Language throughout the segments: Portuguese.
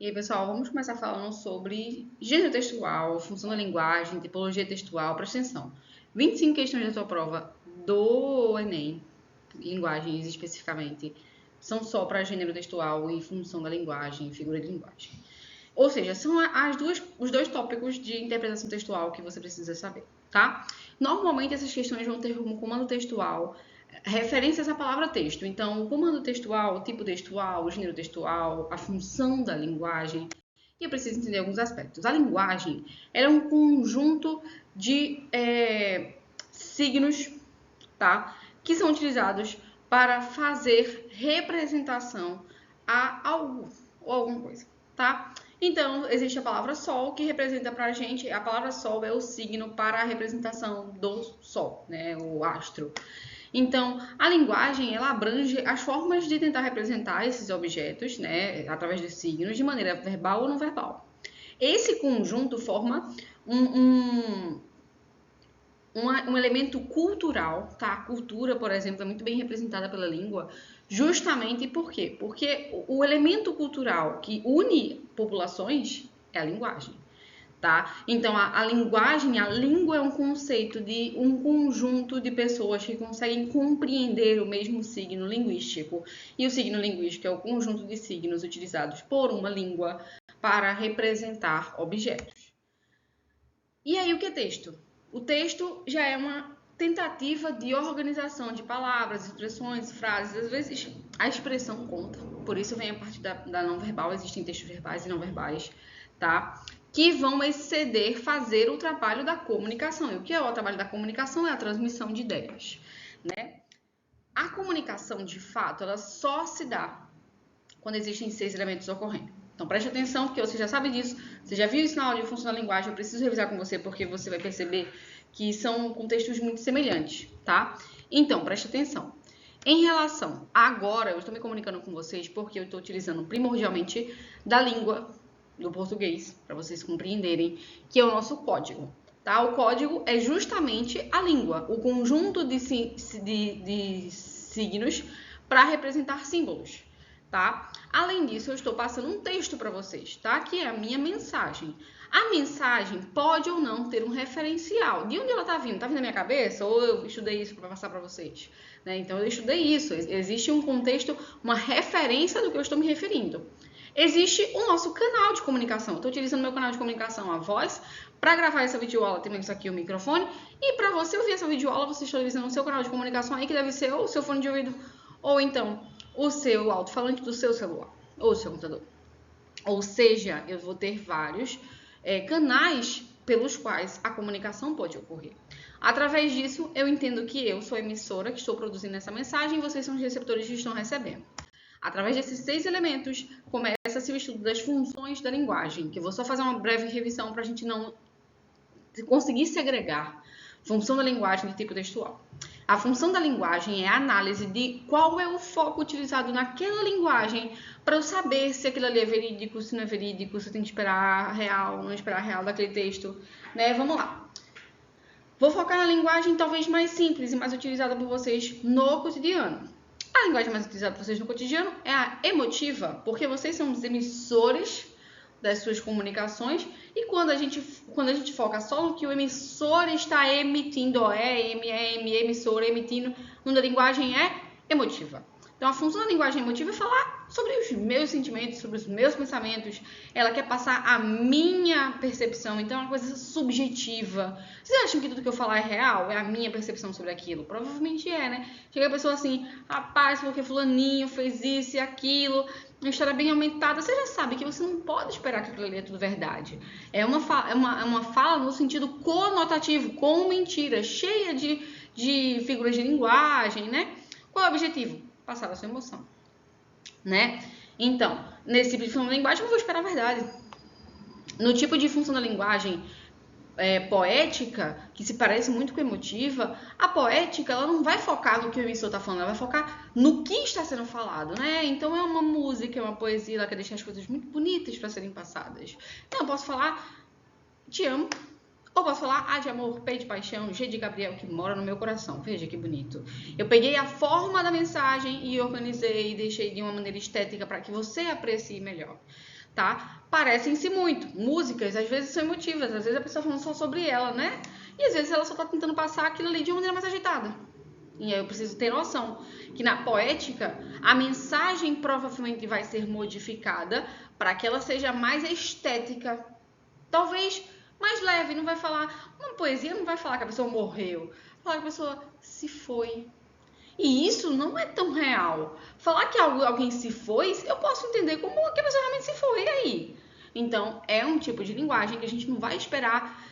E aí, pessoal, vamos começar falando sobre gênero textual, função da linguagem, tipologia textual. Presta atenção. 25 questões da sua prova do Enem, linguagens especificamente, são só para gênero textual e função da linguagem, figura de linguagem. Ou seja, são os dois tópicos de interpretação textual que você precisa saber, tá? Normalmente essas questões vão ter como comando textual referências à palavra texto. Então, o comando textual, o tipo textual, o gênero textual, a função da linguagem. E eu preciso entender alguns aspectos. A linguagem era um conjunto de signos, tá? Que são utilizados para fazer representação a algo ou alguma coisa, tá? Então, existe a palavra sol, que representa para a gente, a palavra sol é o signo para a representação do sol, né? O astro. Então, a linguagem, ela abrange as formas de tentar representar esses objetos, né, através de signos, de maneira verbal ou não verbal. Esse conjunto forma um elemento cultural, tá? A cultura, por exemplo, é muito bem representada pela língua, justamente por quê? Porque o elemento cultural que une populações é a linguagem. Tá? Então, a linguagem, a língua é um conceito de um conjunto de pessoas que conseguem compreender o mesmo signo linguístico. E o signo linguístico é o conjunto de signos utilizados por uma língua para representar objetos. E aí, o que é texto? O texto já é uma tentativa de organização de palavras, expressões, frases. Às vezes, a expressão conta. Por isso vem a parte da não verbal. Existem textos verbais e não verbais, tá? Que vão exceder, fazer o trabalho da comunicação. E o que é o trabalho da comunicação? É a transmissão de ideias, né? A comunicação, de fato, ela só se dá quando existem 6 elementos ocorrendo. Então, preste atenção, porque você já sabe disso. Você já viu isso na aula de função da linguagem. Eu preciso revisar com você, porque você vai perceber que são contextos muito semelhantes, tá? Então, preste atenção. Em relação agora, eu estou me comunicando com vocês porque eu estou utilizando primordialmente da língua do português, para vocês compreenderem, que é o nosso código. Tá? O código é justamente a língua, o conjunto de signos para representar símbolos. Tá? Além disso, eu estou passando um texto para vocês, tá? Que é a minha mensagem. A mensagem pode ou não ter um referencial. De onde ela está vindo? Está vindo da minha cabeça? Ou eu estudei isso para passar para vocês? Né? Então, eu estudei isso. Existe um contexto, uma referência do que eu estou me referindo. Existe o nosso canal de comunicação. Estou utilizando meu canal de comunicação, a voz, para gravar essa videoaula. Tem isso aqui, o microfone. E para você ouvir essa videoaula, você está utilizando o seu canal de comunicação aí, que deve ser ou o seu fone de ouvido, ou então o seu alto-falante do seu celular, ou do seu computador. Ou seja, eu vou ter vários canais pelos quais a comunicação pode ocorrer. Através disso, eu entendo que eu sou a emissora que estou produzindo essa mensagem e vocês são os receptores que estão recebendo. Através desses 6 elementos, começa-se o estudo das funções da linguagem, que eu vou só fazer uma breve revisão para a gente não conseguir segregar função da linguagem de tipo textual. A função da linguagem é a análise de qual é o foco utilizado naquela linguagem para eu saber se aquilo ali é verídico, se não é verídico, se eu tenho que esperar real, não esperar real daquele texto, né? Vamos lá. Vou focar na linguagem talvez mais simples e mais utilizada por vocês no cotidiano. A linguagem mais utilizada por vocês no cotidiano é a emotiva, porque vocês são os emissores das suas comunicações, e quando a gente foca só no que o emissor está emitindo, emissor emitindo, numa linguagem é emotiva. Então, a função da linguagem emotiva é falar sobre os meus sentimentos, sobre os meus pensamentos. Ela quer passar a minha percepção, então é uma coisa subjetiva. Vocês acham que tudo que eu falar é real? É a minha percepção sobre aquilo? Provavelmente é, né? Chega a pessoa assim, rapaz, porque fulaninho fez isso e aquilo, uma história bem aumentada, você já sabe que você não pode esperar que aquilo ali é tudo verdade. É uma fala no sentido conotativo, com mentira, cheia de figuras de linguagem, né? Qual é o objetivo? Passar a sua emoção, né? Então, nesse tipo de função da linguagem, eu vou esperar a verdade. No tipo de função da linguagem poética, que se parece muito com emotiva, a poética ela não vai focar no que o emissor está falando, ela vai focar no que está sendo falado, né? Então é uma música, é uma poesia, ela quer deixar as coisas muito bonitas para serem passadas. Então eu posso falar te amo, ou posso falar de amor, P de paixão, G de Gabriel, que mora no meu coração. Veja que bonito. Eu peguei a forma da mensagem e organizei e deixei de uma maneira estética para que você aprecie melhor. tá? Parecem-se muito. Músicas, às vezes, são emotivas, às vezes a pessoa falando só sobre ela, né? E às vezes ela só tá tentando passar aquilo ali de uma maneira mais agitada. E aí eu preciso ter noção que na poética a mensagem provavelmente vai ser modificada para que ela seja mais estética. Talvez mais leve, não vai falar... Uma poesia não vai falar que a pessoa morreu. Vai falar que a pessoa se foi. E isso não é tão real. Falar que alguém se foi, eu posso entender como que a pessoa realmente se foi aí. Então, é um tipo de linguagem que a gente não vai esperar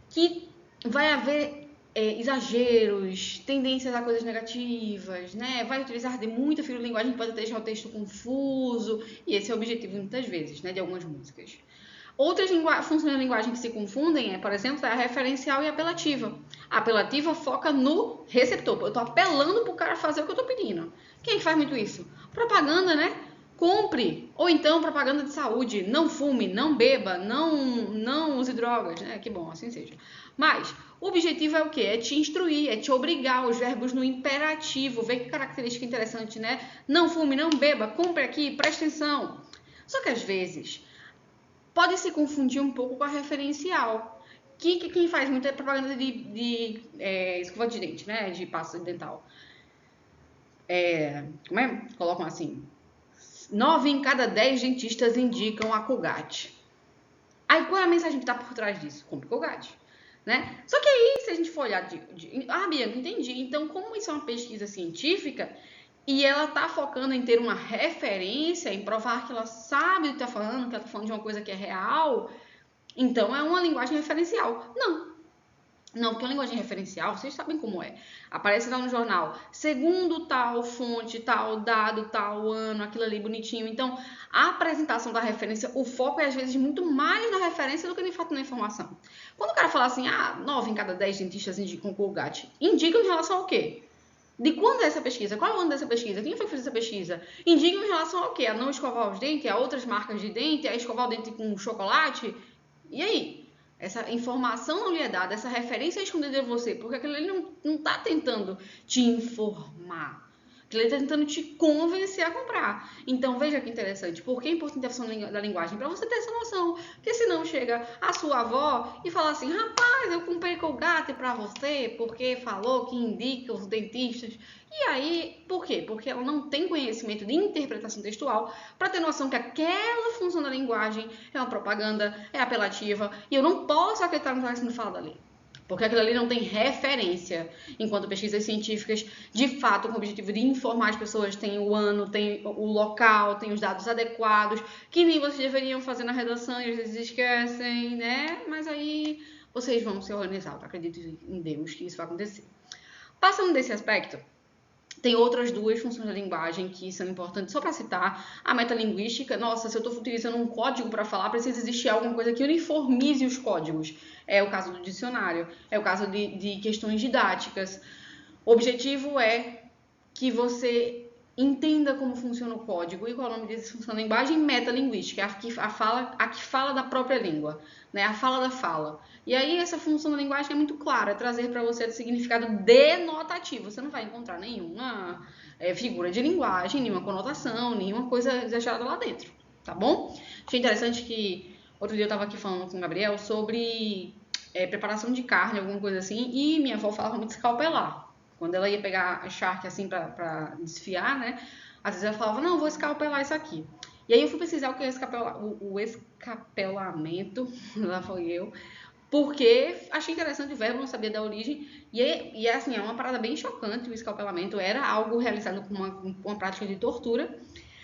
que vai haver exageros, tendências a coisas negativas, né? Vai utilizar de muita figura-linguagem que pode deixar o texto confuso. E esse é o objetivo, muitas vezes, né, de algumas músicas. Outras funções da linguagem que se confundem por exemplo, a referencial e a apelativa. A apelativa foca no receptor. Eu estou apelando para o cara fazer o que eu estou pedindo. Quem faz muito isso? Propaganda, né? Compre. Ou então propaganda de saúde. Não fume, não beba, não use drogas, né? Que bom, assim seja. Mas o objetivo é o quê? É te instruir, é te obrigar, os verbos no imperativo. Vê que característica interessante, né? Não fume, não beba, compre aqui, preste atenção. Só que às vezes pode se confundir um pouco com a referencial. Quem faz muita propaganda de escova de dente, né? De pasta dental. Como é? Colocam assim: 9 em cada 10 dentistas indicam a Colgate. Aí qual é a mensagem que está por trás disso? Compre Colgate. Né? Só que aí, se a gente for olhar Bianca, entendi. Então, como isso é uma pesquisa científica e ela está focando em ter uma referência, em provar que ela sabe o que está falando, que ela está falando de uma coisa que é real, então é uma linguagem referencial. Não, porque a linguagem referencial, vocês sabem como é. Aparece lá no jornal, segundo tal fonte, tal dado, tal ano, aquilo ali bonitinho. Então, a apresentação da referência, o foco é às vezes muito mais na referência do que de fato na informação. Quando o cara fala assim, 9 em cada 10 dentistas indicam Colgate, indicam em relação ao quê? De quando é essa pesquisa? Qual é o ano dessa pesquisa? Quem foi que fez essa pesquisa? Indicam em relação ao quê? A não escovar os dentes, a outras marcas de dente, a escovar o dente com chocolate? E aí? Essa informação não lhe é dada, essa referência é escondida de você, porque aquilo ali não está tentando te informar. Aquilo ali está tentando te convencer a comprar. Então, veja que interessante. Por que é importante a função da linguagem? Para você ter essa noção. Porque senão chega a sua avó e fala assim, rapaz, eu comprei Colgate para você, porque falou que indica os dentistas. E aí, por quê? Porque ela não tem conhecimento de interpretação textual para ter noção que aquela função da linguagem é uma propaganda, é apelativa, e eu não posso acreditar no que está sendo falado ali. Porque aquilo ali não tem referência, enquanto pesquisas científicas, de fato, com o objetivo de informar as pessoas, tem o ano, tem o local, tem os dados adequados, que nem vocês deveriam fazer na redação e às vezes esquecem, né? Mas aí vocês vão se organizar, eu acredito em Deus que isso vai acontecer. Passando desse aspecto, tem outras duas funções da linguagem que são importantes, só para citar. A metalinguística, nossa, se eu estou utilizando um código para falar, precisa existir alguma coisa que uniformize os códigos. É o caso do dicionário, é o caso de questões didáticas. O objetivo é que você entenda como funciona o código. E qual é o nome dessa função da linguagem? Metalinguística, a que fala da própria língua, né? A fala da fala. E aí essa função da linguagem é muito clara, é trazer para você o significado denotativo. Você não vai encontrar nenhuma figura de linguagem, nenhuma conotação, nenhuma coisa exagerada lá dentro, tá bom? Achei interessante que outro dia eu estava aqui falando com o Gabriel sobre preparação de carne, alguma coisa assim, e minha avó falava muito escalpelar. Quando ela ia pegar a charque assim para desfiar, né? Às vezes ela falava, não, vou escapelar isso aqui. E aí eu fui pesquisar o que é o escapelamento, lá foi eu, porque achei interessante o verbo, não sabia da origem, e assim, é uma parada bem chocante. O escapelamento era algo realizado com uma prática de tortura,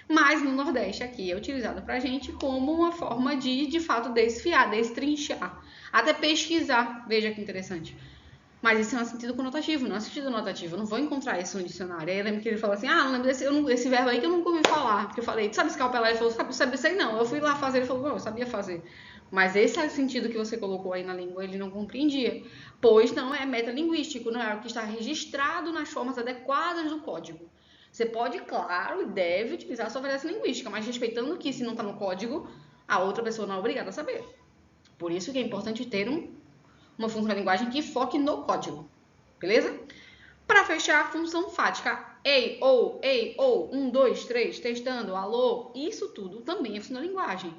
mas no Nordeste aqui é utilizado pra gente como uma forma de fato, desfiar, destrinchar, até pesquisar, veja que interessante. Mas isso é um sentido conotativo, não é um sentido notativo. Eu não vou encontrar isso no dicionário. Aí eu lembro que ele falou assim, não lembro desse verbo aí que eu nunca ouvi falar. Porque eu falei, tu sabe escalpelar? Ele falou, sabe isso aí não. Eu fui lá fazer, ele falou, eu sabia fazer. Mas esse é o sentido que você colocou aí na língua, ele não compreendia. Pois não é metalinguístico, não é o que está registrado nas formas adequadas do código. Você pode, claro, e deve utilizar a sua variação linguística, mas respeitando que se não está no código, a outra pessoa não é obrigada a saber. Por isso que é importante ter uma função da linguagem que foque no código, beleza? Para fechar, a função fática, ei, ou, 1, 2, 3, testando, alô, isso tudo também é função da linguagem.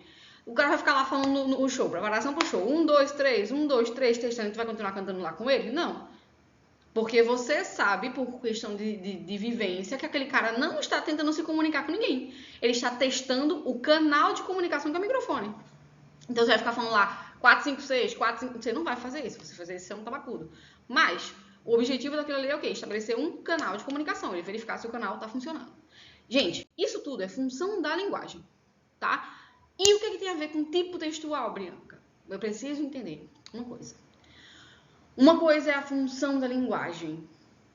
O cara vai ficar lá falando no show, preparação pro show. 1, 2, 3, 1, 2, 3, testando. Tu vai continuar cantando lá com ele? Não. Porque você sabe, por questão de vivência, que aquele cara não está tentando se comunicar com ninguém. Ele está testando o canal de comunicação que é o microfone. Então você vai ficar falando lá 4, 5, 6, 4, 5... Você não vai fazer isso. Se você fazer isso, você é um tabacudo. Mas o objetivo daquilo ali é o quê? Estabelecer um canal de comunicação. Ele verificar se o canal está funcionando. Gente, isso tudo é função da linguagem, tá? E o que tem a ver com tipo textual, Bianca? Eu preciso entender uma coisa. Uma coisa é a função da linguagem.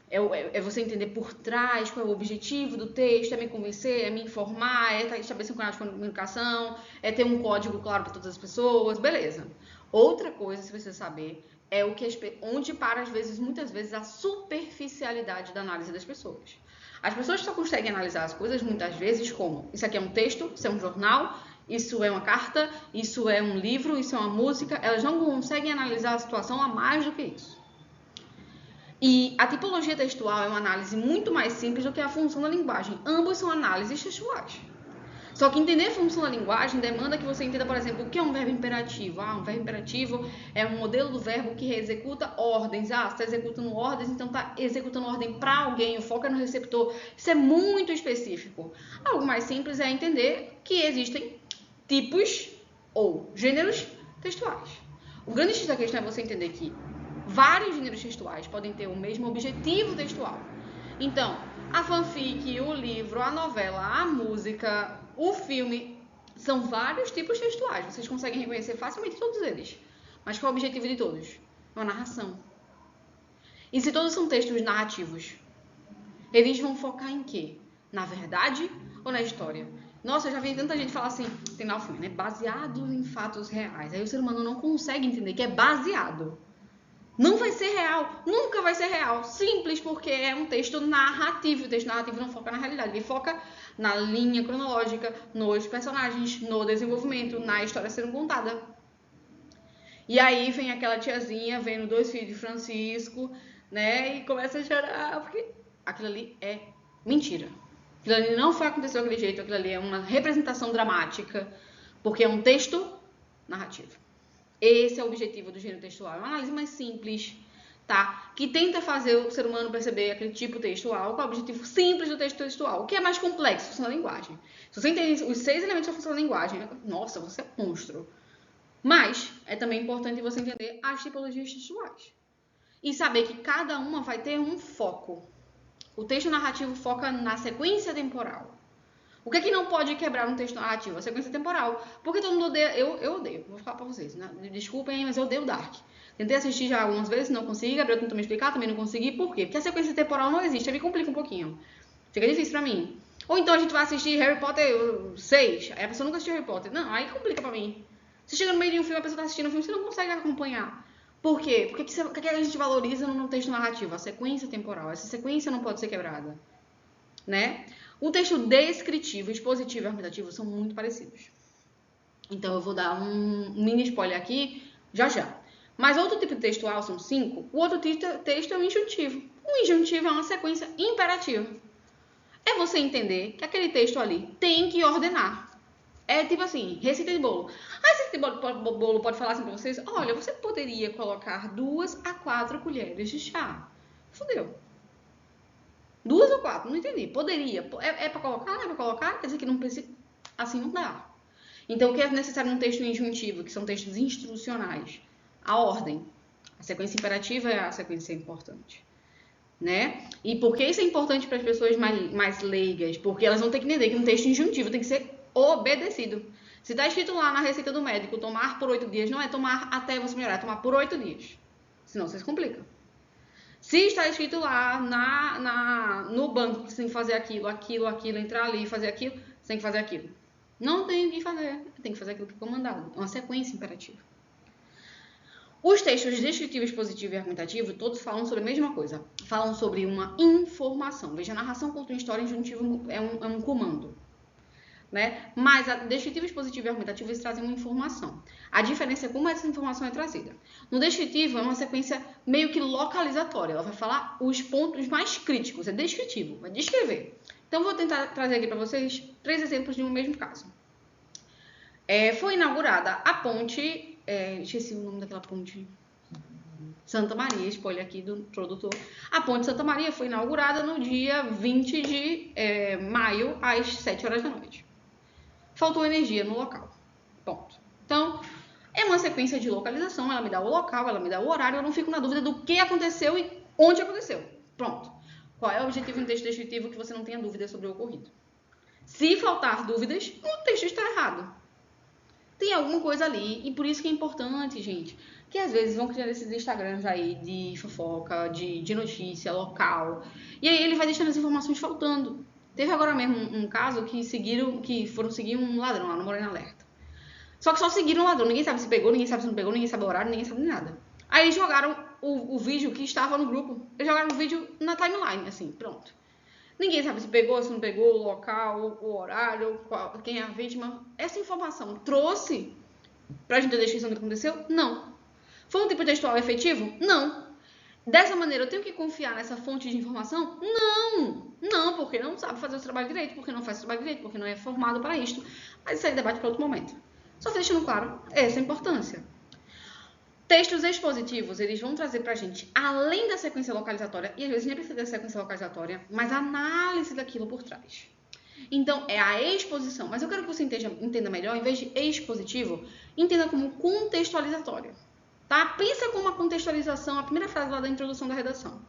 É você entender por trás qual é o objetivo do texto, é me convencer, é me informar, é estabelecer um canal de comunicação, é ter um código claro para todas as pessoas, beleza. Outra coisa, se você saber, é o que onde para, às vezes, muitas vezes, a superficialidade da análise das pessoas. As pessoas só conseguem analisar as coisas, muitas vezes, como isso aqui é um texto, isso é um jornal, isso é uma carta, isso é um livro, isso é uma música. Elas não conseguem analisar a situação a mais do que isso. E a tipologia textual é uma análise muito mais simples do que a função da linguagem. Ambos são análises textuais. Só que entender a função da linguagem demanda que você entenda, por exemplo, o que é um verbo imperativo. Um verbo imperativo é um modelo do verbo que executa ordens. Você está executando ordens, então está executando ordem para alguém, o foco é no receptor. Isso é muito específico. Algo mais simples é entender que existem tipos ou gêneros textuais. O grande X da questão é você entender que vários gêneros textuais podem ter o mesmo objetivo textual. Então, a fanfic, o livro, a novela, a música, o filme, são vários tipos textuais. Vocês conseguem reconhecer facilmente todos eles. Mas qual é o objetivo de todos? Uma narração. E se todos são textos narrativos, eles vão focar em quê? Na verdade ou na história? Nossa, eu já vi tanta gente falar assim, tem lá o filme, né? Baseado em fatos reais. Aí o ser humano não consegue entender que é baseado. Não vai ser real, nunca vai ser real. Simples porque é um texto narrativo. O texto narrativo não foca na realidade, ele foca na linha cronológica, nos personagens, no desenvolvimento, na história sendo contada. E aí vem aquela tiazinha vendo 2 filhos de Francisco, né? E começa a chorar, porque aquilo ali é mentira. Aquilo ali não foi acontecer daquele jeito, aquilo ali é uma representação dramática, porque é um texto narrativo. Esse é o objetivo do gênero textual. É uma análise mais simples, tá? Que tenta fazer o ser humano perceber aquele tipo textual, qual é o objetivo simples do texto textual. O que é mais complexo? Função da linguagem. Se você entende os 6 elementos da função da linguagem, nossa, você é um monstro. Mas é também importante você entender as tipologias textuais. E saber que cada uma vai ter um foco. O texto narrativo foca na sequência temporal. O que é que não pode quebrar um texto narrativo? A sequência temporal. Porque todo mundo odeia. Eu odeio. Vou falar pra vocês, né? Desculpem, mas eu odeio Dark. Tentei assistir já algumas vezes, não consegui. Gabriel tentou me explicar, também não consegui. Por quê? Porque a sequência temporal não existe. Aí me complica um pouquinho. Fica difícil pra mim. Ou então a gente vai assistir Harry Potter 6. Aí a pessoa nunca assistiu Harry Potter. Não, aí complica pra mim. Você chega no meio de um filme, a pessoa tá assistindo um filme, você não consegue acompanhar. Por quê? Porque o que a gente valoriza no texto narrativo? A sequência temporal. Essa sequência não pode ser quebrada. Né? O texto descritivo, expositivo e argumentativo são muito parecidos. Então eu vou dar um mini spoiler aqui já já. Mas outro tipo de textual são 5. O outro texto é o injuntivo. O injuntivo é uma sequência imperativa. É você entender que aquele texto ali tem que ordenar. É tipo assim, receita de bolo. A receita de bolo pode falar assim pra vocês: olha, você poderia colocar 2 a 4 colheres de chá. Fudeu. 2 ou 4, não entendi. Poderia. É pra colocar? Não é pra colocar? Quer dizer que não precisa. Assim não dá. Então, o que é necessário num texto injuntivo, que são textos instrucionais? A ordem. A sequência imperativa é a sequência importante. Né? E por que isso é importante para as pessoas mais leigas? Porque elas vão ter que entender que um texto injuntivo tem que ser obedecido. Se está escrito lá na receita do médico, tomar por 8 dias, não é tomar até você melhorar, é tomar por 8 dias. Senão você se complica. Se está escrito lá no banco que você tem que fazer aquilo, entrar ali e fazer aquilo, você tem que fazer aquilo. Não tem o que fazer, tem que fazer aquilo que é comandado. É uma sequência imperativa. Os textos descritivo, expositivo e argumentativo, todos falam sobre a mesma coisa. Falam sobre uma informação. Veja, a narração conta uma história, injuntivo é um comando. Né? Mas a descritivo, expositivo e argumentativo eles trazem uma informação. A diferença é como essa informação é trazida. No descritivo é uma sequência meio que localizatória. Ela vai falar os pontos mais críticos. É descritivo, vai descrever. Então vou tentar trazer aqui para vocês 3 exemplos de um mesmo caso. Foi inaugurada a ponte, esqueci o nome daquela ponte, Santa Maria, spoiler aqui do produtor. A ponte Santa Maria foi inaugurada no dia 20 de maio, às 7 horas da noite. Faltou energia no local. Ponto. Então, é uma sequência de localização, ela me dá o local, ela me dá o horário, eu não fico na dúvida do que aconteceu e onde aconteceu. Pronto. Qual é o objetivo no texto descritivo que você não tenha dúvida sobre o ocorrido? Se faltar dúvidas, o texto está errado. Tem alguma coisa ali, e por isso que é importante, gente, que às vezes vão criando esses Instagrams aí de fofoca, de notícia local, e aí ele vai deixando as informações faltando. Teve agora mesmo um caso que foram seguir um ladrão lá no Morena Alerta. Só que só seguiram o ladrão, ninguém sabe se pegou, ninguém sabe se não pegou, ninguém sabe o horário, ninguém sabe nada. Aí eles jogaram o vídeo que estava no grupo, eles jogaram o vídeo na timeline, assim, pronto. Ninguém sabe se pegou, se não pegou, o local, o horário, quem é a vítima. Essa informação trouxe pra gente ter a descrição do que aconteceu? Não. Foi um tipo textual efetivo? Não. Dessa maneira, eu tenho que confiar nessa fonte de informação? Não. Não, porque não sabe fazer o trabalho direito, porque não faz o trabalho direito, porque não é formado para isto. Mas isso aí é debate para outro momento. Só deixando claro essa importância. Textos expositivos, eles vão trazer pra gente, além da sequência localizatória, e às vezes nem precisa da sequência localizatória, mas a análise daquilo por trás. Então, é a exposição. Mas eu quero que você entenda melhor, em vez de expositivo, entenda como contextualizatório. Tá? Pensa como uma contextualização, a primeira frase lá da introdução da redação.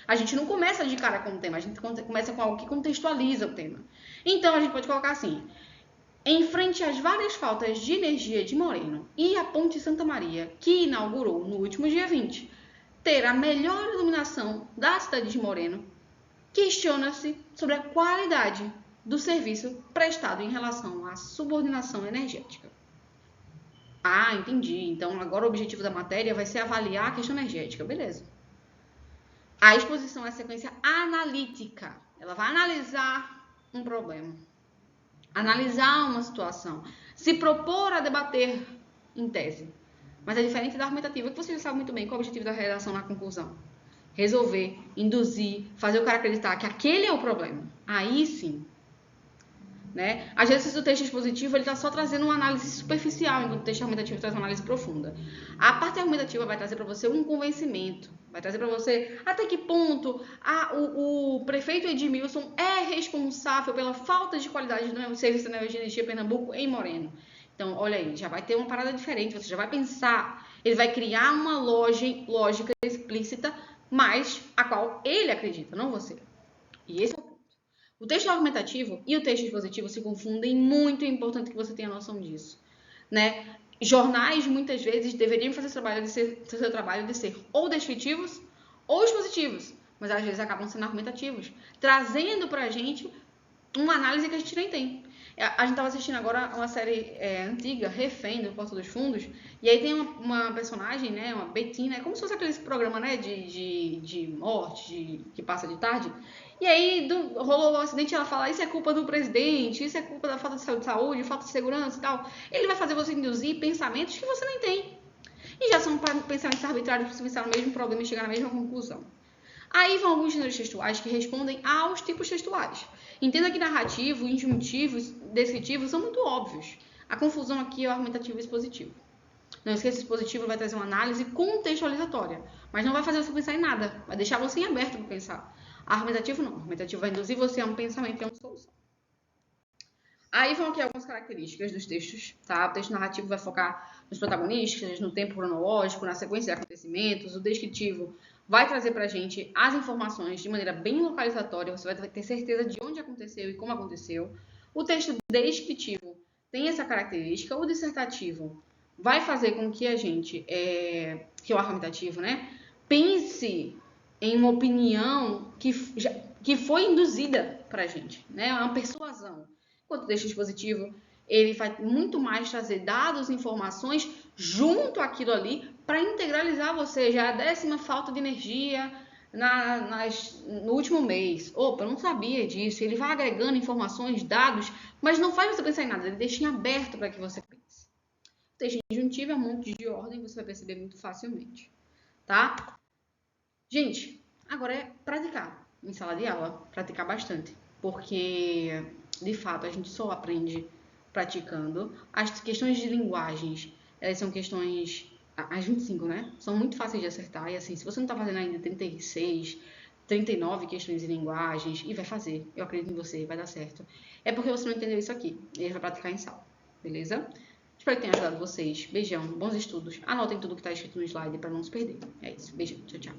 A gente não começa de cara com o tema, a gente começa com algo que contextualiza o tema. Então, a gente pode colocar assim: em frente às várias faltas de energia de Moreno e a Ponte Santa Maria, que inaugurou no último dia 20, ter a melhor iluminação da cidade de Moreno, questiona-se sobre a qualidade do serviço prestado em relação à subordinação energética. Ah, entendi. Então, agora o objetivo da matéria vai ser avaliar a questão energética. Beleza. A exposição é a sequência analítica. Ela vai analisar um problema, analisar uma situação, se propor a debater em tese. Mas é diferente da argumentativa, que você já sabe muito bem qual é o objetivo da redação na conclusão. Resolver, induzir, fazer o cara acreditar que aquele é o problema. Aí sim. Né? Às vezes o texto expositivo ele está só trazendo uma análise superficial, enquanto o texto argumentativo traz uma análise profunda. A parte argumentativa vai trazer para você um convencimento, vai trazer para você até que ponto o prefeito Edmilson é responsável pela falta de qualidade do serviço de energia Pernambuco em Moreno. Então, olha aí, já vai ter uma parada diferente, você já vai pensar, ele vai criar uma lógica explícita, mas a qual ele acredita, não você. E esse é o texto argumentativo e o texto expositivo se confundem muito, é importante que você tenha noção disso. Né? Jornais, muitas vezes, deveriam fazer seu trabalho de ser ou descritivos ou expositivos, mas às vezes acabam sendo argumentativos, trazendo pra gente uma análise que a gente nem tem. A gente estava assistindo agora uma série antiga, Refém, do Porto dos Fundos, e aí tem uma personagem, né, uma Betina, é como se fosse aquele programa, né, de morte, que passa de tarde, e aí rolou um acidente e ela fala, isso é culpa do presidente, isso é culpa da falta de saúde, falta de segurança e tal. Ele vai fazer você induzir pensamentos que você nem tem. E já são pensamentos arbitrários para você pensar no mesmo problema e chegar na mesma conclusão. Aí vão alguns gêneros textuais que respondem aos tipos textuais. Entenda que narrativo, injuntivo, descritivo são muito óbvios. A confusão aqui é o argumentativo e expositivo. Não esqueça, o expositivo vai trazer uma análise contextualizatória, mas não vai fazer você pensar em nada, vai deixar você em aberto para pensar. Argumentativo não, argumentativo vai induzir você a um pensamento e a uma solução. Aí vão aqui algumas características dos textos, tá? O texto narrativo vai focar nos protagonistas, no tempo cronológico, na sequência de acontecimentos. O descritivo vai trazer pra gente as informações de maneira bem localizatória, você vai ter certeza de onde aconteceu e como aconteceu. O texto descritivo tem essa característica. O dissertativo vai fazer com que a gente, que é o argumentativo, né, pense em uma opinião que foi induzida pra gente, né? É uma persuasão. Enquanto o texto expositivo, ele vai muito mais trazer dados, informações junto àquilo ali para integralizar você. Já a 10ª falta de energia no último mês. Opa, eu não sabia disso. Ele vai agregando informações, dados, mas não faz você pensar em nada. Ele deixa em aberto para que você pense. O texto injuntivo é um monte de ordem, você vai perceber muito facilmente. Tá? Gente, agora é praticar em sala de aula. Praticar bastante. Porque, de fato, a gente só aprende praticando. As questões de linguagens, elas são questões, as 25, né? São muito fáceis de acertar. E assim, se você não tá fazendo ainda 36, 39 questões de linguagens, e vai fazer, eu acredito em você, vai dar certo. É porque você não entendeu isso aqui. E vai praticar em sala, beleza? Espero que tenha ajudado vocês. Beijão, bons estudos. Anotem tudo que tá escrito no slide para não se perder. É isso. Beijão, tchau, tchau.